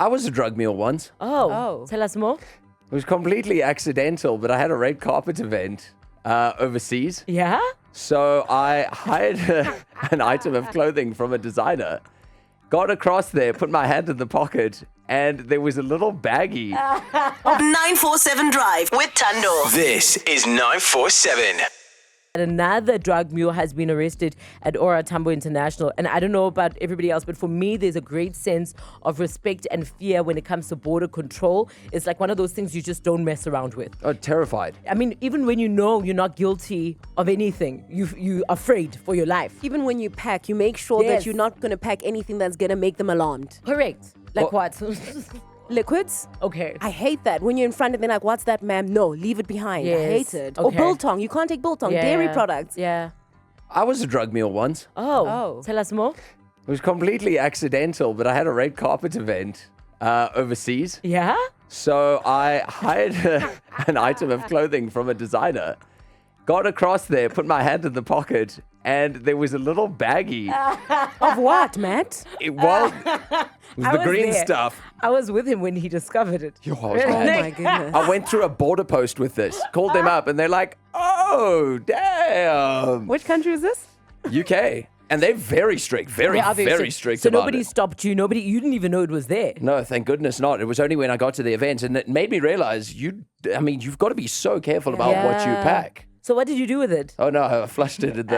I was a drug mule once. Oh, tell us more. It was completely accidental, but I had a red carpet event overseas. Yeah? So I hired an item of clothing from a designer, got across there, put my hand in the pocket, and there was a little baggie. 947 Drive with Thando. This is 947. Another drug mule has been arrested at OR Tambo International. And I don't know about everybody else, but for me, there's a great sense of respect and fear when it comes to border control. It's like one of those things you just don't mess around with. Oh, terrified. I mean, even when you know you're not guilty of anything, you're afraid for your life. Even when you pack, you make sure Yes. that you're not going to pack anything that's going to make them alarmed. Correct. Like what? Liquids? Okay. I hate that. When you're in front and they're like, what's that, ma'am? No, leave it behind. Yes. I hate it. Or Okay. biltong. You can't take biltong. Dairy products. Yeah. I was a drug mule once. Oh. Tell us more. It was completely accidental, but I had a red carpet event overseas. Yeah? So I hired an item of clothing from a designer, got across there, put my hand in the pocket, and there was a little baggie. Of what, Matt? It was I the was green there. stuff. I was with him when he discovered it. Yo, I was Oh, mad. my goodness. I went through a border post with this, called them up, and they're like, oh, damn. Which country is this? UK. And they're very strict, very strict So about nobody it. stopped you. You didn't even know it was there. No, thank goodness not. It was only when I got to the event, and it made me realize you've got to be so careful about what you Yeah. pack. So what did you do with it? Oh no, I flushed it in the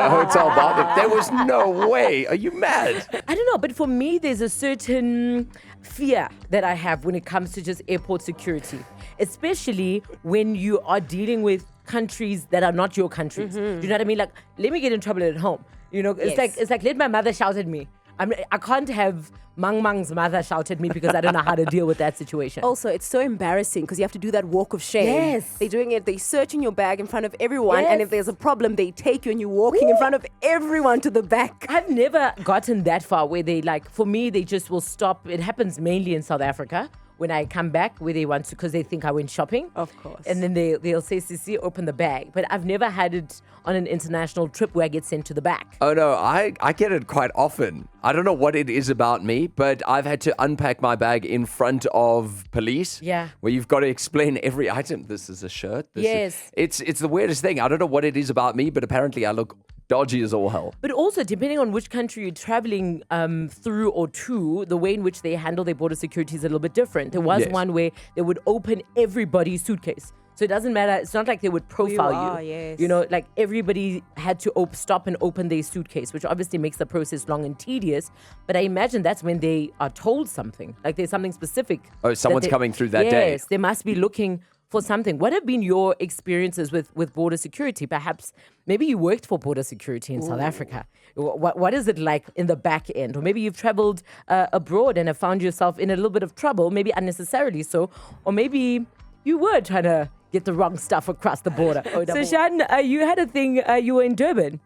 hotel bathroom. There was no way. Are you mad? I don't know, but for me, there's a certain fear that I have when it comes to just airport security, especially when you are dealing with countries that are not your countries. Do you know what I mean? Like, let me get in trouble at home. You know, it's Yes. like let my mother shout at me. I can't have Mang Mang's mother shout at me because I don't know how to deal with that situation. Also, it's so embarrassing because you have to do that walk of shame. Yes. They're doing it. They're searching your bag in front of everyone. Yes. And if there's a problem, they take you and you're walking in front of everyone to the back. I've never gotten that far where they for me, they just will stop. It happens mainly in South Africa when I come back where they want to, because they think I went shopping. Of course. And then they'll say, Sisi, open the bag. But I've never had it on an international trip where I get sent to the back. Oh no, I get it quite often. I don't know what it is about me, but I've had to unpack my bag in front of police. Yeah. Where you've got to explain every item. This is a shirt. Yes. It's the weirdest thing. I don't know what it is about me, but apparently I look dodgy as all hell. But also, depending on which country you're traveling through or to, the way in which they handle their border security is a little bit different. There was Yes. one where they would open everybody's suitcase. So it doesn't matter. It's not like they would profile you. Yes. You know, like everybody had to stop and open their suitcase, which obviously makes the process long and tedious. But I imagine that's when they are told something. Like there's something specific. Oh, someone's coming through that day. Yes, they must be looking for something. What have been your experiences with border security? Perhaps maybe you worked for border security in South Africa. What is it like in the back end? Or maybe you've traveled abroad and have found yourself in a little bit of trouble, maybe unnecessarily so. Or maybe you were trying to get the wrong stuff across the border. So Shan, you had a thing, you were in Durban.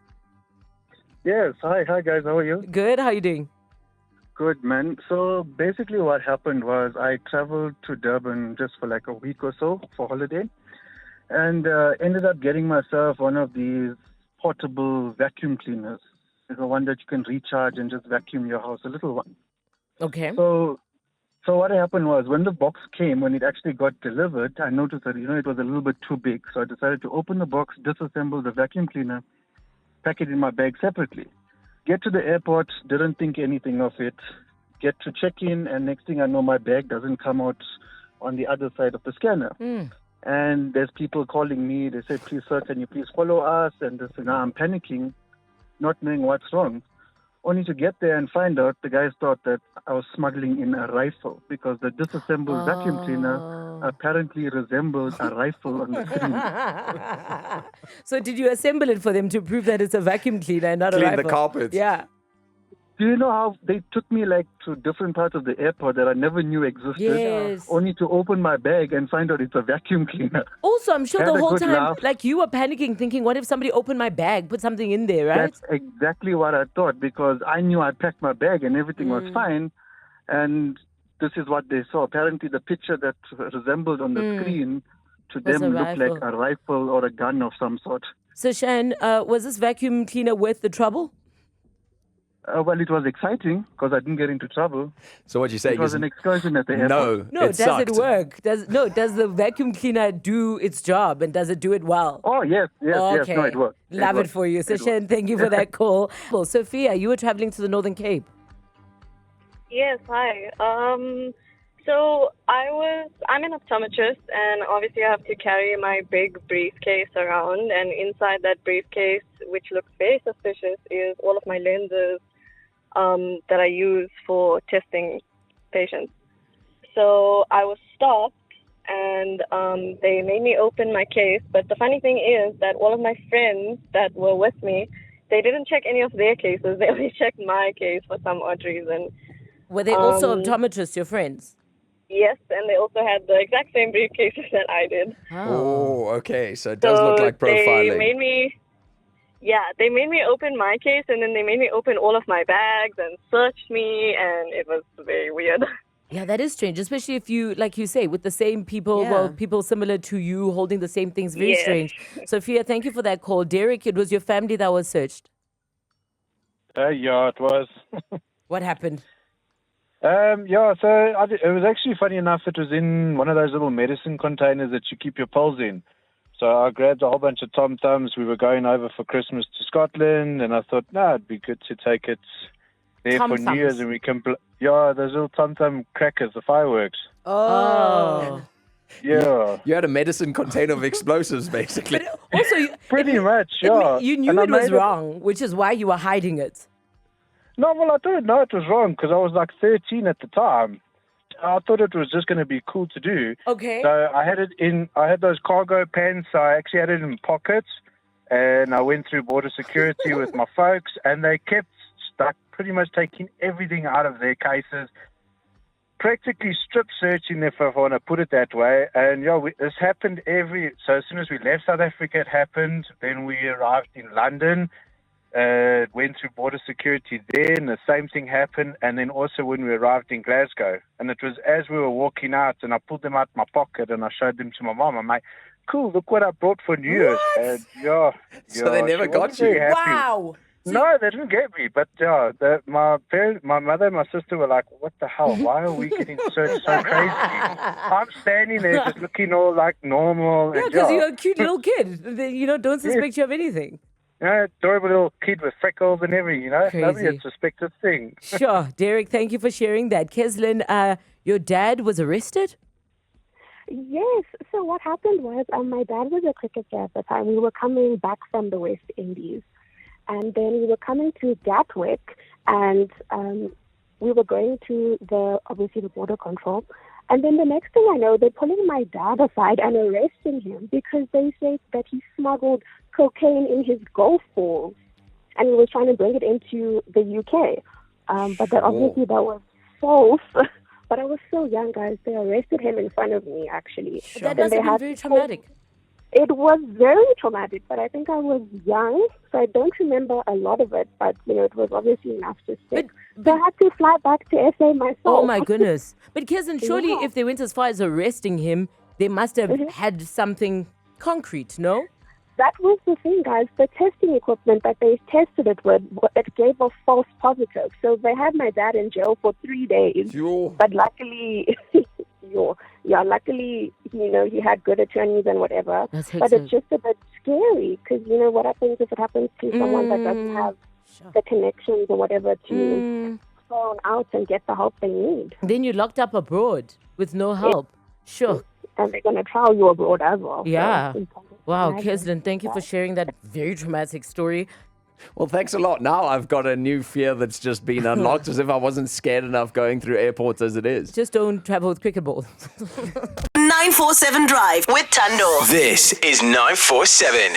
Yes. Hi guys. How are you? Good, how are you doing? Good, man. So basically what happened was I traveled to Durban just for like a week or so for holiday and ended up getting myself one of these portable vacuum cleaners. It's the one that you can recharge and just vacuum your house, a little one. Okay. So what happened was when the box came, when it actually got delivered, I noticed that, it was a little bit too big. So I decided to open the box, disassemble the vacuum cleaner, pack it in my bag separately. Get to the airport, didn't think anything of it. Get to check in, and next thing I know, my bag doesn't come out on the other side of the scanner. And there's people calling me. They say, please, sir, can you please follow us? And this, and I'm panicking, not knowing what's wrong. Only to get there and find out the guys thought that I was smuggling in a rifle because the disassembled vacuum cleaner apparently resembled a rifle on the screen. So did you assemble it for them to prove that it's a vacuum cleaner and not a Clean rifle? the carpets. Yeah. Do you know how they took me to different parts of the airport that I never knew existed? Yes. Only to open my bag and find out it's a vacuum cleaner. Also, I'm sure Had the a whole good time, laugh. you were panicking, thinking, what if somebody opened my bag, put something in there, right? That's exactly what I thought because I knew I packed my bag and everything was fine. And this is what they saw. Apparently the picture that resembled on the screen to Was them a looked like rifle. a rifle or a gun of some sort. So, Shan, was this vacuum cleaner worth the trouble? Well, it was exciting because I didn't get into trouble. So what you saying It was is an excursion at the airport. no, No, it does sucked. it work? Does the vacuum cleaner do its job and does it do it well? Oh, yes. Okay. No, it worked. Love it worked. for you. It Session, worked. thank you for that call. Well, Sophia, you were traveling to the Northern Cape. Yes, hi. So I'm an optometrist, and obviously I have to carry my big briefcase around, and inside that briefcase, which looks very suspicious, is all of my lenses that I use for testing patients. So I was stopped, and they made me open my case, but the funny thing is that all of my friends that were with me, they didn't check any of their cases. They only checked my case for some odd reason. Were they also optometrists, your friends? Yes, and they also had the exact same briefcases that I did. Oh, okay. So it does look like profiling. They made me open my case, and then they made me open all of my bags and searched me, and it was very weird. Yeah, that is strange, especially if you, like you say, with the same people, well, people similar to you holding the same things. Very Yes. strange. Sophia, thank you for that call. Derek, it was your family that was searched. Yeah, it was. What happened? So it was actually funny enough. It was in one of those little medicine containers that you keep your pills in. So I grabbed a whole bunch of Tom Tums. We were going over for Christmas to Scotland, and I thought, it'd be good to take it there for New Year's, and we can. Those little Tom Tom crackers, the fireworks. Oh. Yeah. You had a medicine container of explosives, basically. Also, Pretty much, yeah. you knew And I it was made wrong, which is why you were hiding it. No, well, I didn't know it was wrong because I was like 13 at the time. I thought it was just going to be cool to do. Okay. So I had those cargo pants. So I actually had it in pockets, and I went through border security with my folks, and they kept pretty much taking everything out of their cases, practically strip searching, if I want to put it that way. And this happened so as soon as we left South Africa, it happened. Then we arrived in London. Went through border security there, and the same thing happened. And then also when we arrived in Glasgow, and it was as we were walking out, and I pulled them out my pocket and I showed them to my mom. I'm like, "Cool, look what I brought for New Year's." And So they never she got wasn't very you? happy. Wow. No, they didn't get me. But my mother and my sister were like, "What the hell? Why are we getting searched so crazy?" I'm standing there just looking all like normal. Yeah, and, because you're a cute little kid. They, don't suspect you of anything. Adorable little kid with freckles and everything, Nobody Crazy. had suspected things. Sure. Derek, thank you for sharing that. Keslin, your dad was arrested? Yes. So what happened was my dad was a cricketer at the time. We were coming back from the West Indies. And then we were coming to Gatwick, and we were going to the border control. And then the next thing I know, they're pulling my dad aside and arresting him because they say that he smuggled cocaine in his golf balls, and he was trying to bring it into the UK. But that obviously that was false. But I was so young, guys. They arrested him in front of me, actually. That must have been very traumatic. It was very traumatic, but I think I was young, so I don't remember a lot of it, but, it was obviously enough to stick. So I had to fly back to SA myself. Oh, my goodness. But Keslin, surely Yeah. if they went as far as arresting him, they must have had something concrete, no? That was the thing, guys. The testing equipment that they tested it with, it gave a false positive. So they had my dad in jail for 3 days. Yo. But luckily, luckily, he had good attorneys and whatever. That's But hectic. it's just a bit scary because, what happens if it happens to someone that doesn't have the connections or whatever to phone out and get the help they need. Then you're locked up abroad with no help. Sure. And they're going to trial you abroad as well. So Yeah. it's important to Wow, imagine. Keslin, thank you for sharing that very traumatic story. Well, thanks a lot. Now I've got a new fear that's just been unlocked, as if I wasn't scared enough going through airports as it is. Just don't travel with cricket balls. 947 Drive with Thando. This is 947.